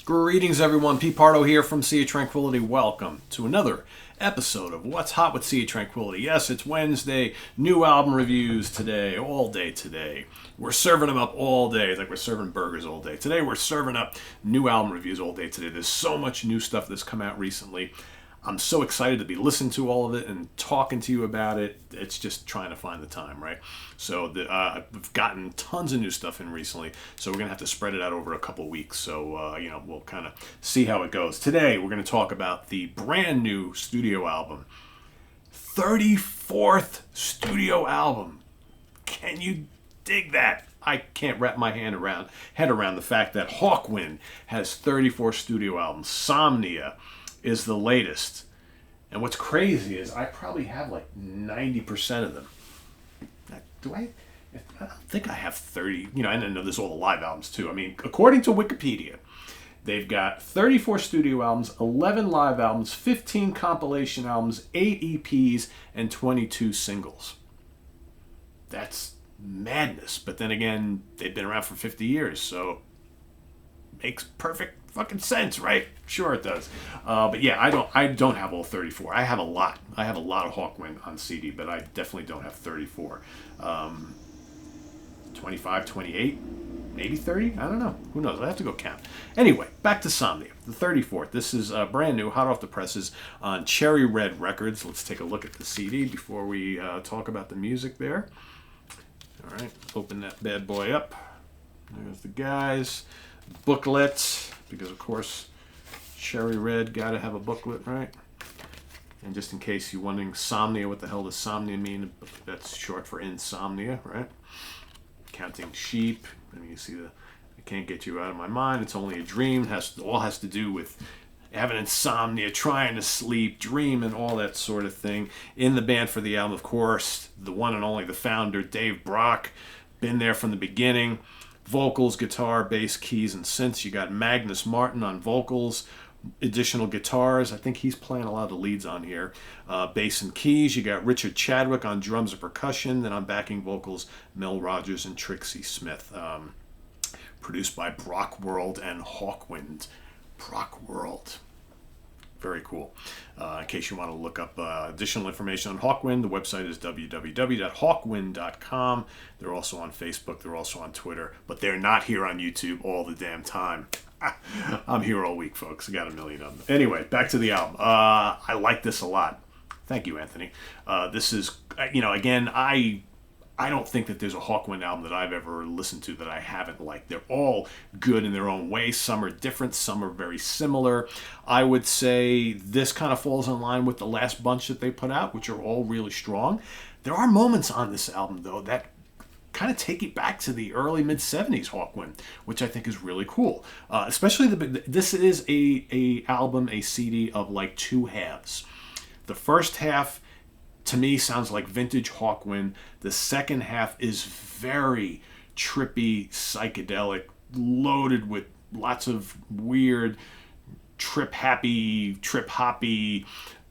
Greetings, everyone. Pete Pardo here from Sea of Tranquility. Welcome to another episode of What's Hot with Sea of Tranquility. Yes, it's Wednesday. New album reviews today, all day today. We're serving them up all day. It's like we're serving burgers all day. Today, we're serving up new album reviews all day today. There's so much new stuff that's come out recently. I'm so excited to be listening to all of it and talking to you about it. It's just trying to find the time, right? So we've gotten tons of new stuff in recently, so we're going to have to spread it out over a couple weeks. So, we'll kind of see how it goes. Today, we're going to talk about the brand new studio album, 34th studio album. Can you dig that? I can't wrap my head around the fact that Hawkwind has 34 studio albums. Somnia is the latest. And what's crazy is I probably have like 90% of them. Do I? I don't think I have 30. And I know there's all the live albums too. I mean, according to Wikipedia, they've got 34 studio albums, 11 live albums, 15 compilation albums, 8 EPs, and 22 singles. That's madness. But then again, they've been around for 50 years, so makes perfect fucking sense, right? Sure it does. But yeah, I don't have all 34. I have a lot. I have a lot of Hawkwind on CD, but I definitely don't have 34. 25, 28, maybe 30? I don't know. Who knows? I have to go count. Anyway, back to Somnia, the 34th. This is brand new, hot off the presses on Cherry Red Records. Let's take a look at the CD before we talk about the music there. All right, open that bad boy up. There's the guys. Booklet, because of course Cherry Red gotta have a booklet, right? And just in case you're wondering, Somnia, what the hell does Somnia mean? That's short for insomnia, right? Counting sheep. I mean, you see I can't get you out of my mind. It's only a dream. All has to do with having insomnia, trying to sleep, dreaming, all that sort of thing. In the band for the album, of course, the one and only the founder, Dave Brock, been there from the beginning. Vocals, guitar, bass, keys, and synths. You got Magnus Martin on vocals, additional guitars. I think he's playing a lot of the leads on here. Bass and keys. You got Richard Chadwick on drums and percussion. Then on backing vocals, Mel Rogers and Trixie Smith. Produced by Brock World and Hawkwind. Brock World. Very cool. In case you want to look up additional information on Hawkwind, the website is www.hawkwind.com. They're also on Facebook. They're also on Twitter. But they're not here on YouTube all the damn time. I'm here all week, folks. I got a million of them. Anyway, back to the album. I like this a lot. Thank you, Anthony. This is, again, I don't think that there's a Hawkwind album that I've ever listened to that I haven't liked. They're all good in their own way. Some are different. Some are very similar. I would say this kind of falls in line with the last bunch that they put out, which are all really strong. There are moments on this album, though, that kind of take it back to the early mid-70s Hawkwind, which I think is really cool. Especially this is a album, a CD of like two halves. The first half, to me, sounds like vintage Hawkwind. The second half is very trippy, psychedelic, loaded with lots of weird, trip-hoppy,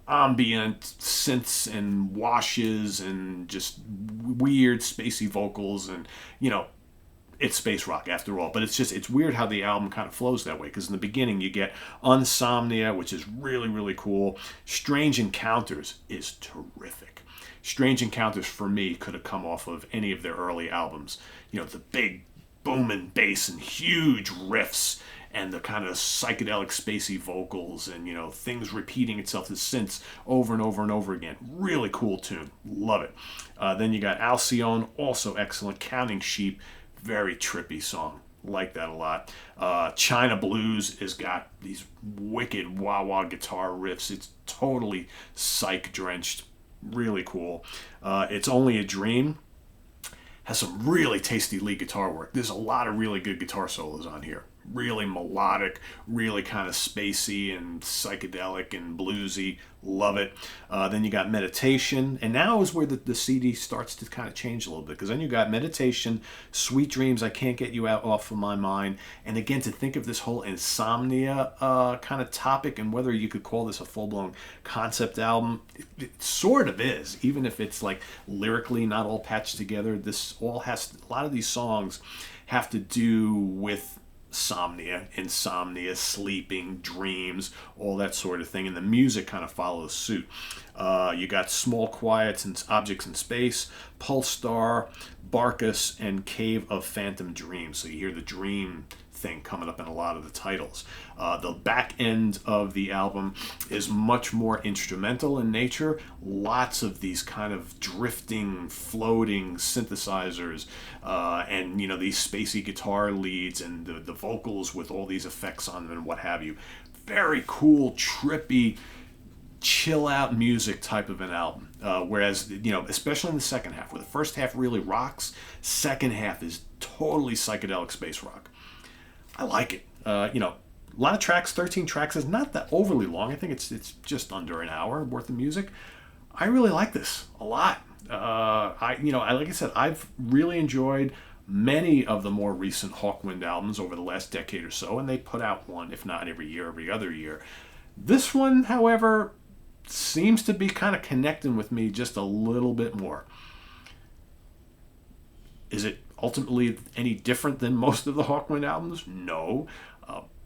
ambient synths and washes and just weird, spacey vocals. And, it's space rock after all, but it's weird how the album kind of flows that way, because in the beginning you get Unsomnia, which is really, really cool. Strange Encounters is terrific. Strange Encounters, for me, could have come off of any of their early albums. The big booming bass and huge riffs and the kind of psychedelic spacey vocals and, things repeating itself as synths over and over and over again. Really cool tune. Love it. Then you got Alcyone, also excellent. Counting Sheep, very trippy song. Like that a lot. China Blues has got these wicked wah-wah guitar riffs. It's totally psych-drenched. Really cool. It's Only a Dream has some really tasty lead guitar work. There's a lot of really good guitar solos on here. Really melodic, really kind of spacey and psychedelic and bluesy. Love it. Then you got Meditation, and now is where the CD starts to kind of change a little bit, because then you got Meditation, Sweet Dreams, I Can't Get You Out Off of My Mind. And again, to think of this whole insomnia kind of topic and whether you could call this a full-blown concept album, it sort of is, even if it's like lyrically not all patched together. This all has, a lot of these songs have to do with Somnia, insomnia, sleeping, dreams, all that sort of thing, and the music kind of follows suit. You got Small Quiets and Objects in Space, Pulsar, Barkus, and Cave of Phantom Dreams. So you hear the dream thing coming up in a lot of the titles. The back end of the album is much more instrumental in nature. Lots of these kind of drifting, floating synthesizers, and these spacey guitar leads and the vocals with all these effects on them and what have you. Very cool, trippy, chill out music type of an album. Whereas, especially in the second half, where the first half really rocks, second half is totally psychedelic space rock. I like it. A lot of tracks, 13 tracks is not that overly long. I think it's just under an hour worth of music. I really like this a lot. Like I said, I've really enjoyed many of the more recent Hawkwind albums over the last decade or so, and they put out one, if not every year, every other year. This one, however, seems to be kind of connecting with me just a little bit more. Is it ultimately any different than most of the Hawkwind albums? No,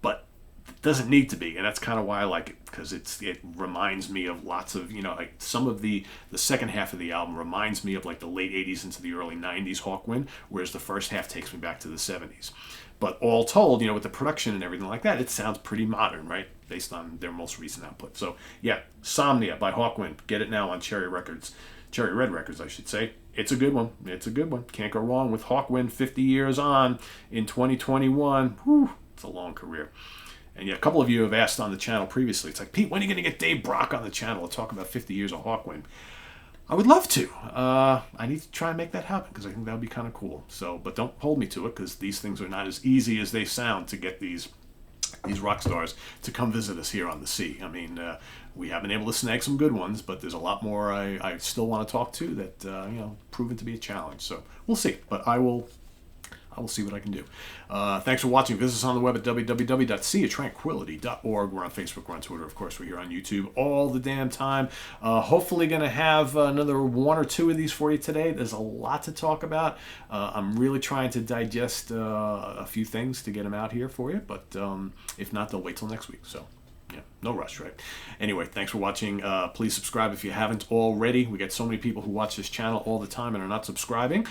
but it doesn't need to be, and that's kind of why I like it, because it reminds me of lots of, like some of the second half of the album reminds me of like the late 80s into the early 90s Hawkwind, whereas the first half takes me back to the 70s. But all told, with the production and everything like that, it sounds pretty modern, right? Based on their most recent output. So yeah, Somnia by Hawkwind. Get it now on Cherry Red Records, I should say. It's a good one. It's a good one. Can't go wrong with Hawkwind 50 years on in 2021. Whew, it's a long career. And yeah, a couple of you have asked on the channel previously. It's like, Pete, when are you going to get Dave Brock on the channel to talk about 50 years of Hawkwind? I would love to. I need to try and make that happen because I think that would be kind of cool. So, but don't hold me to it because these things are not as easy as they sound to get these rock stars to come visit us here on the sea. I mean, we have been able to snag some good ones, but there's a lot more I still want to talk to that, proven to be a challenge. So we'll see, but I will see what I can do. Thanks for watching. Visit us on the web at www.seaoftranquility.org. We're on Facebook, we're on Twitter, of course, we're here on YouTube all the damn time. Hopefully going to have another one or two of these for you today. There's a lot to talk about. I'm really trying to digest a few things to get them out here for you, but if not, they'll wait till next week. So yeah, no rush, right? Anyway, thanks for watching. Please subscribe if you haven't already. We get so many people who watch this channel all the time and are not subscribing.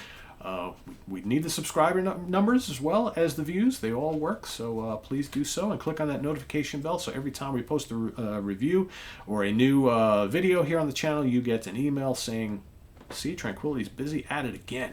We need the subscriber numbers as well as the views. They all work, so please do so and click on that notification bell so every time we post a review or a new video here on the channel, you get an email saying, see, Tranquility's busy at it again.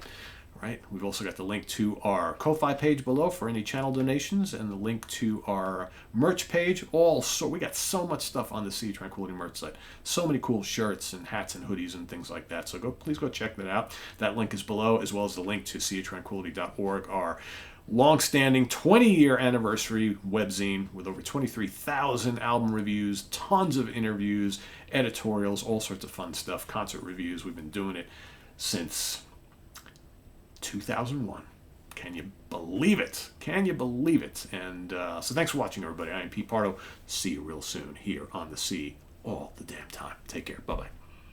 Right? We've also got the link to our Ko-Fi page below for any channel donations and the link to our merch page. We got so much stuff on the Sea Tranquility merch site. So many cool shirts and hats and hoodies and things like that. So please go check that out. That link is below, as well as the link to seatranquility.org, our long-standing 20-year anniversary webzine with over 23,000 album reviews, tons of interviews, editorials, all sorts of fun stuff, concert reviews. We've been doing it since 2001. Can you believe it? Can you believe it? And so thanks for watching, everybody. I am Pete Pardo. See you real soon here on the sea all the damn time. Take care. Bye-bye.